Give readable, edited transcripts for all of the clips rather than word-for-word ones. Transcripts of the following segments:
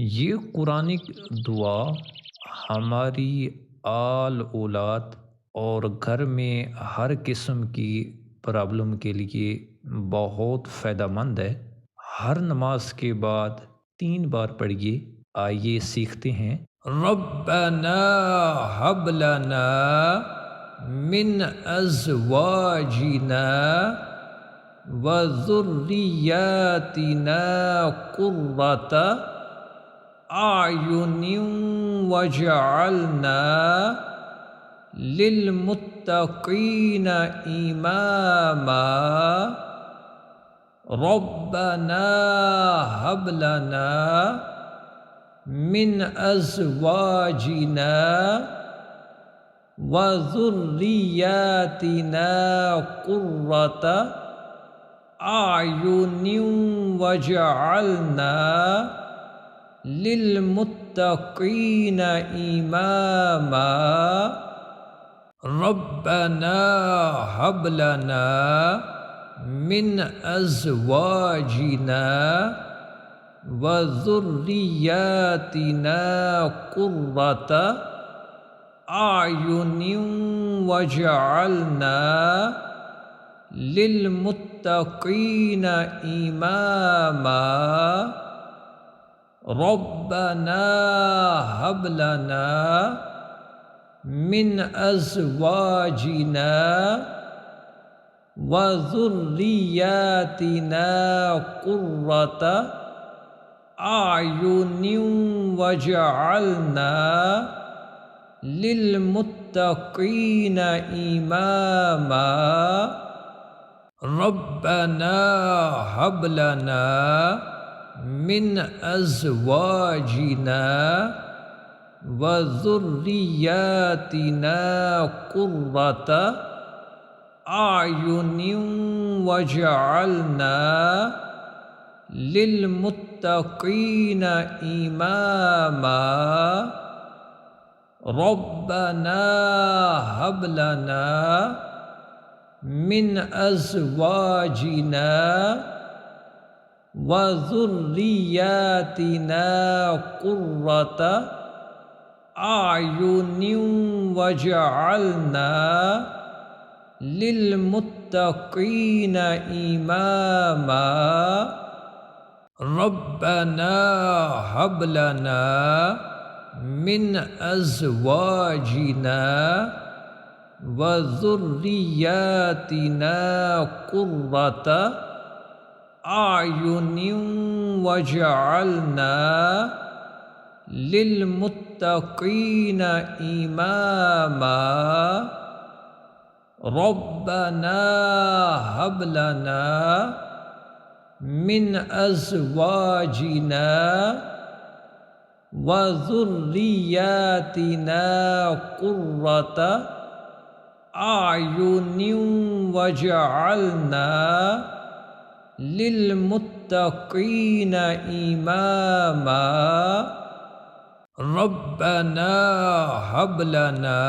ये कुरानिक दुआ हमारी आल औलाद और घर में हर किस्म की प्रॉब्लम के लिए बहुत फ़ायदेमंद है। हर नमाज के बाद 3 बार पढ़िए। आइए सीखते हैं। रब्बना हब लना मिन अज़वाजिना व ज़ुर्रिय्यातिना क़ुर्रता आयुनिन वजअलना लिलमुत्तक़ीना इमामा रब्बना हब लना मिन अज़वाजिना व ज़ुर्रिय्यातिना क़ुर्रता आयुनिन वजअलना लिलमुत्तक़ीना इमामा रब्बना हब लना मिन अज़वाजिना व ज़ुर्रिय्यातिना क़ुर्रता आयुनिन वजअलना लिलमुत्तक़ीना इमामा रब्बना हब लना मिन अज़वाजिना व ज़ुर्रिय्यातिना क़ुर्रता आयुनिन वजअलना लिलमुत्तक़ीना इमामा रब्बना हब लना मिन अज़वाजिना व ज़ुर्रिय्यातिना क़ुर्रता आयुनिन वजअलना लिलमुत्तक़ीना इमामा रब्बना हब लना मिन अज़वाजिना व ज़ुर्रिय्यातिना क़ुर्रता आयुनिन वजअलना लिलमुत्तक़ीना इमामा रब्बना हब लना मिन अज़वाजिना व ज़ुर्रिय्यातिना क़ुर्रता आयुनिन वजअलना लिलमुत्तक़ीना इमामा रब्बना हब लना मिन अज़वाजिना व ज़ुर्रिय्यातिना क़ुर्रता आयुनिन वजअलना लिलमुत्तक़ीना इमामा रब्बना हब लना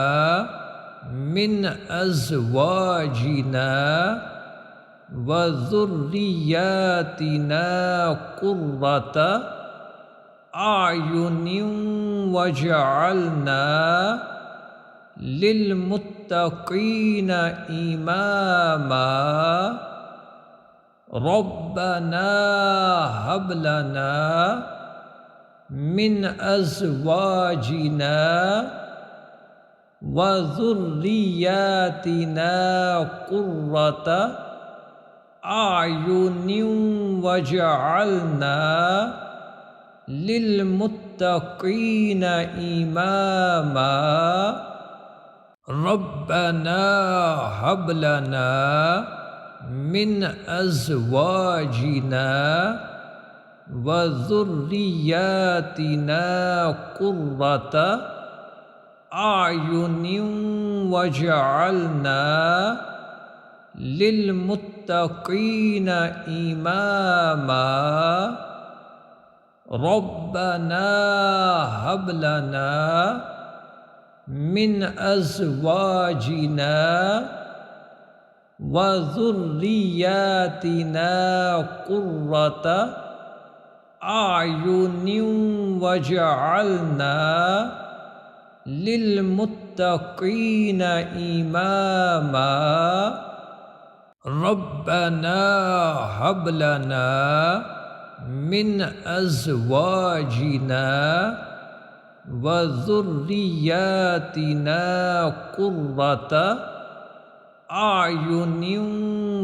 मिन अज़वाजिना व ज़ुर्रिय्यातिना क़ुर्रता आयुनिन वजअलना लिलमुत्तक़ीना इमामा रब्बना हब लना मिन अज़वाजिना व ज़ुर्रिय्यातिना क़ुर्रता आयुनिन वजअलना लिलमुत्तक़ीना इमामा रब्बना हब लना मिन अज़वाजिना व ज़ुर्रिय्यातिना क़ुर्रता आयुनिन वजअलना लिलमुत्तक़ीना इमामा रब्बना हब लना मिन अज़वाजिना व ज़ुर्रिय्यातिना क़ुर्रता आयुनिं वजअलना लिलमुत्तकीन इमामा रब्बना हब लना मिन अज़वाजिना व ज़ुर्रिय्यातिना क़ुर्रता आयुनिन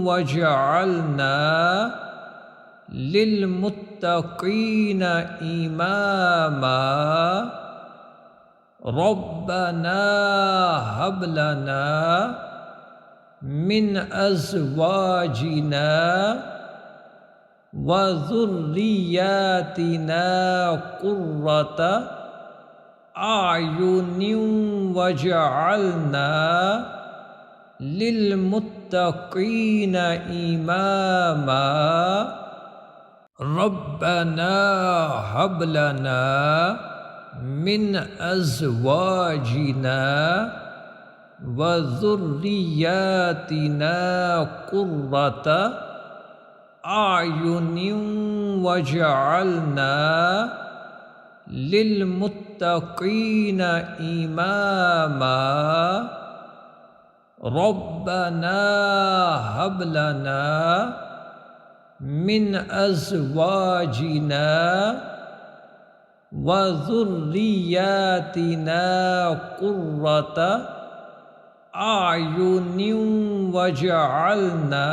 वजअलना लिलमुत्तकीन इमामा रब्बना हब लना मिन अज़वाजिना व ज़ुर्रिय्यातिना क़ुर्रता आयुनिन वजअलना लिलमुत्तकीन इमामा रब्बना हब लना मिन अज़वाजिना व ज़ुर्रिय्यातिना क़ुर्रता आयुनिन वजअलना लिलमुत्तकीन इमामा रब्बना हब लना मिन अज़वाजिना व ज़ुर्रिय्यातिना क़ुर्रता आयुनिन वजअलना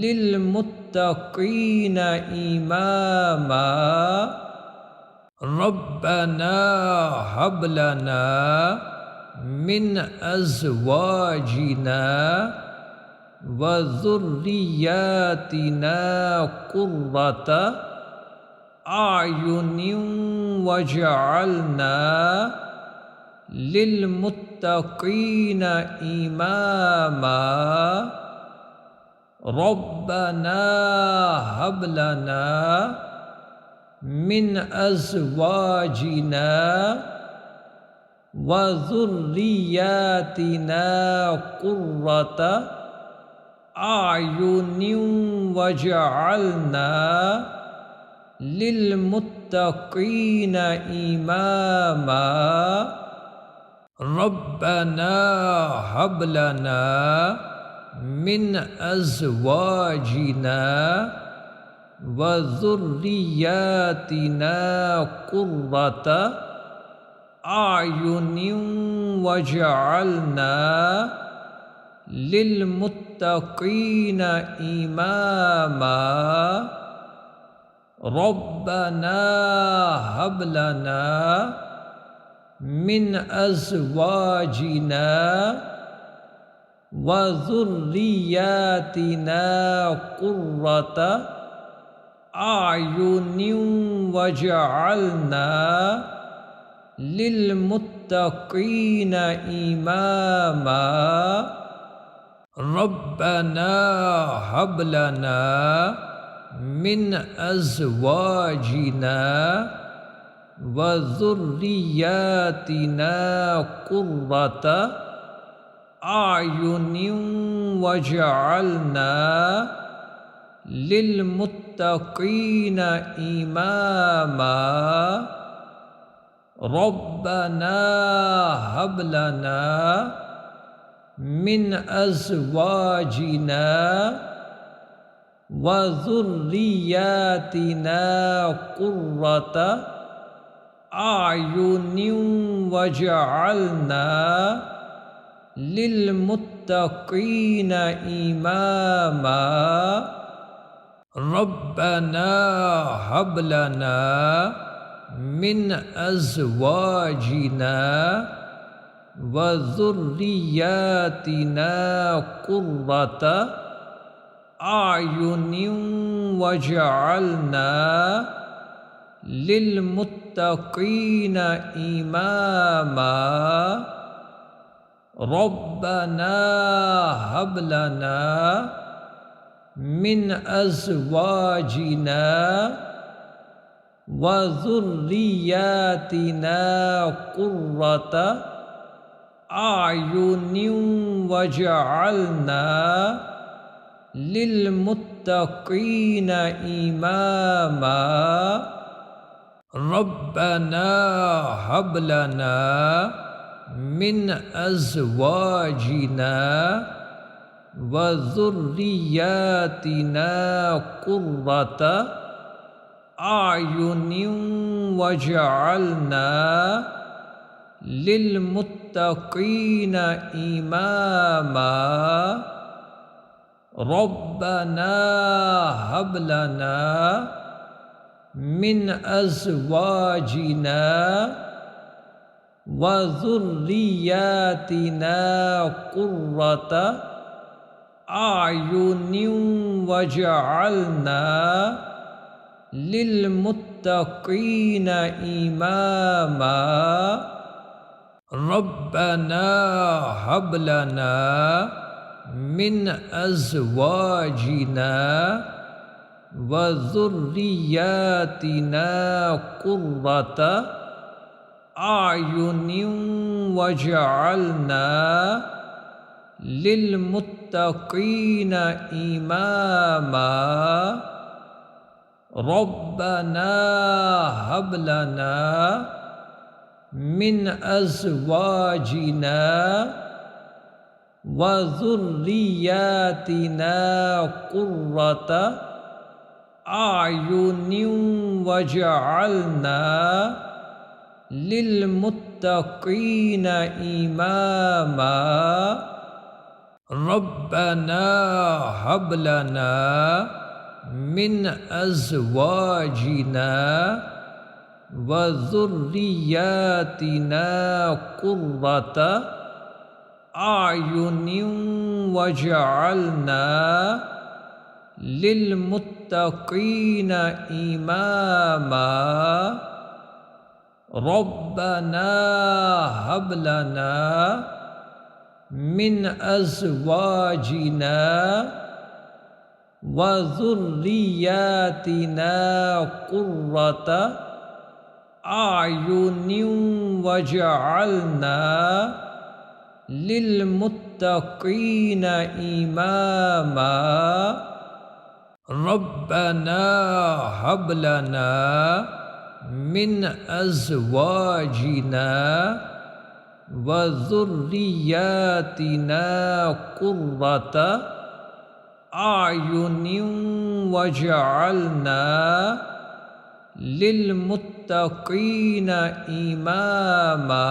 लिलमुत्तकीन इमामा रब्बना हब लना मिन अज़वाजिना व ज़ुर्रिय्यातिना क़ुर्रता आयुनिन वजअलना लिलमुत्तकीन इमामा रब्बना हब लना मिन अज़वाजिना व ज़ुर्रिय्यातिना क़ुर्रता आयुनिन वजअलना लिलमुत्तकीन इमामा रब्बना हब लना मिन अज़वाजिना व ज़ुर्रिय्यातिना क़ुर्रता आयुनिन वजअलना लिलमुत्तकीन इमामा रब्बना हब लना मिन अज़वाजिना व ज़ुर्रिय्यातिना क़ुर्रता आयुनिन वजअलना लिलमुत्तकीन इमामा रब्बना हब लना मिन अज़वाजिना व ज़ुर्रिय्यातिना क़ुर्रता आयुनिन वजअलना लिलमुत्तकीन इमामा रब्बना हब लना मिन अज़वाजिना व ज़ुर्रिय्यातिना क़ुर्रता आयुनिन वजअलना लिलमुत्तकीन इमामा रब्बना हब लना मिन अज़वाजिना व ज़ुर्रिय्यातिना क़ुर्रता आयुनिन वजअलना लिलमुत्तकीन इमामा रब्बना हब लना मिन अज़वाजिना व ज़ुर्रिय्यातिना क़ुर्रता आयुनिन वजअलना लिलमुत्तकीन इमामा रब्बना हब लना मिन अज़वाजिना व ज़ुर्रिय्यातिना क़ुर्रता आयुनिन वजअलना लिलमुत्तकीन इमामा रब्बना हब लना मिन अज़वाजिना व ज़ुर्रिय्यातिना क़ुर्रता आयुनिन वजअलना लिलमुत्तकीन इमामा रब्बना हब लना मिन अज़वाजिना व ज़ुर्रिय्यातिना क़ुर्रता आयुनिन वजअलना लिलमुत्तकीन इमामा रब्बना हब लना मिन अज़वाजिना व ज़ुर्रिय्यातिना क़ुर्रता आयुनिन वजअलना लिलमुत्तकीन इमामा रब्बना हब लना मिन अज़वाजिना व ज़ुर्रिय्यातिना क़ुर्रता आयुनिन वजअलना लिलमुत्तकीन इमामा रब्बना हब लना मिन अज़वाजिना व ज़ुर्रिय्यातिना क़ुर्रता आयुनिन वजअलना लिलमुत्तकीन इमामा रब्बना हब लना मिन अज़वाजिना व ज़ुर्रिय्यातिना क़ुर्रता आयुनिन वजअलना लिलमुत्तकीन इमामा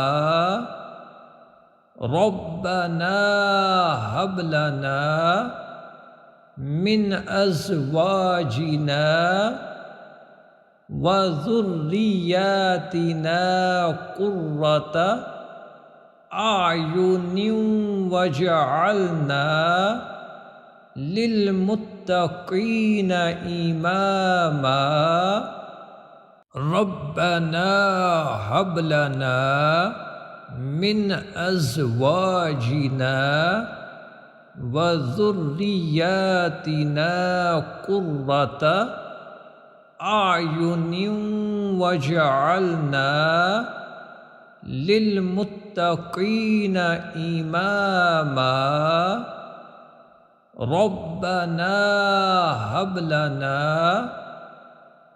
रब्बना हब लना मिन अज़वाजिना व ज़ुर्रिय्यातिना क़ुर्रता आयुनिन वजअलना लिलमुत्तकीन इमामा रब्बना हब लना मिन अज़वाजिना व ज़ुर्रिय्यातिना क़ुर्रता आयुनिन वजअलना लिलमुत्तकीन इमामा रब्बना हब लना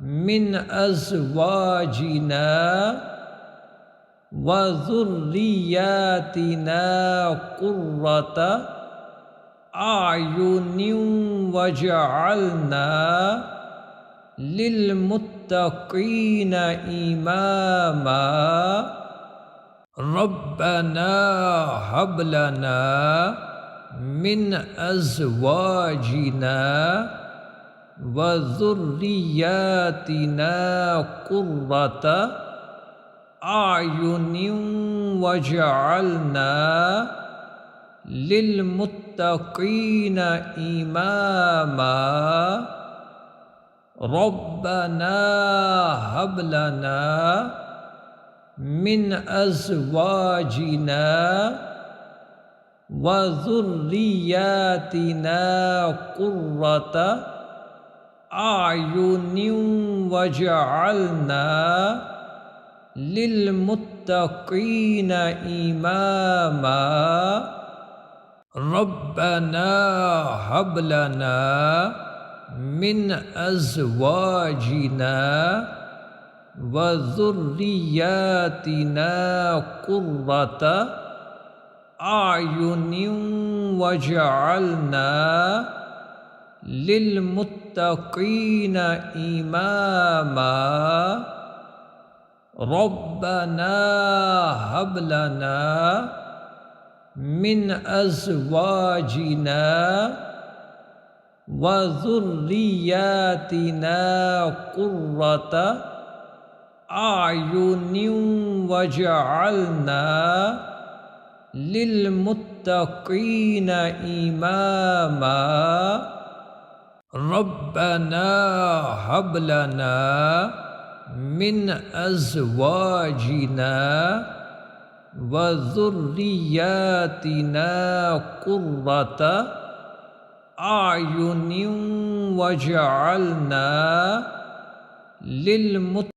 मिन अज़वाजिना व ज़ुर्रिय्यातिना क़ुर्रता आयुनिन वजअलना लिलमुत्तकीन इमामा रब्बना हब लना मिन अज़वाजिना व ज़ुर्रिय्यातिना क़ुर्रता आयुनिन वजअलना लिलमुत्तकीन इमामा रब्बना हब लना मिन अज़वाजिना व ज़ुर्रिय्यातिना क़ुर्रता आयुनिन वजअलना लिलमुत्तकीन इमामा रब्बना हब लना मिन अज़वाजिना व ज़ुर्रिय्यातिना क़ुर्रता आयुनिन वजअलना लिलमुत्तक़ीना इमामा रब्बना हब लना मिन अज़वाजिना व ज़ुर्रिय्यातिना क़ुर्रता आयुनिन वजअलना लिलमुत्तक़ीना इमामा रब्बना हब लना मिन अज़वाजिना व ज़ुर्रिय्यातिना क़ुर्रता आयुनिन वजअलना लिलमुत्तक़ीना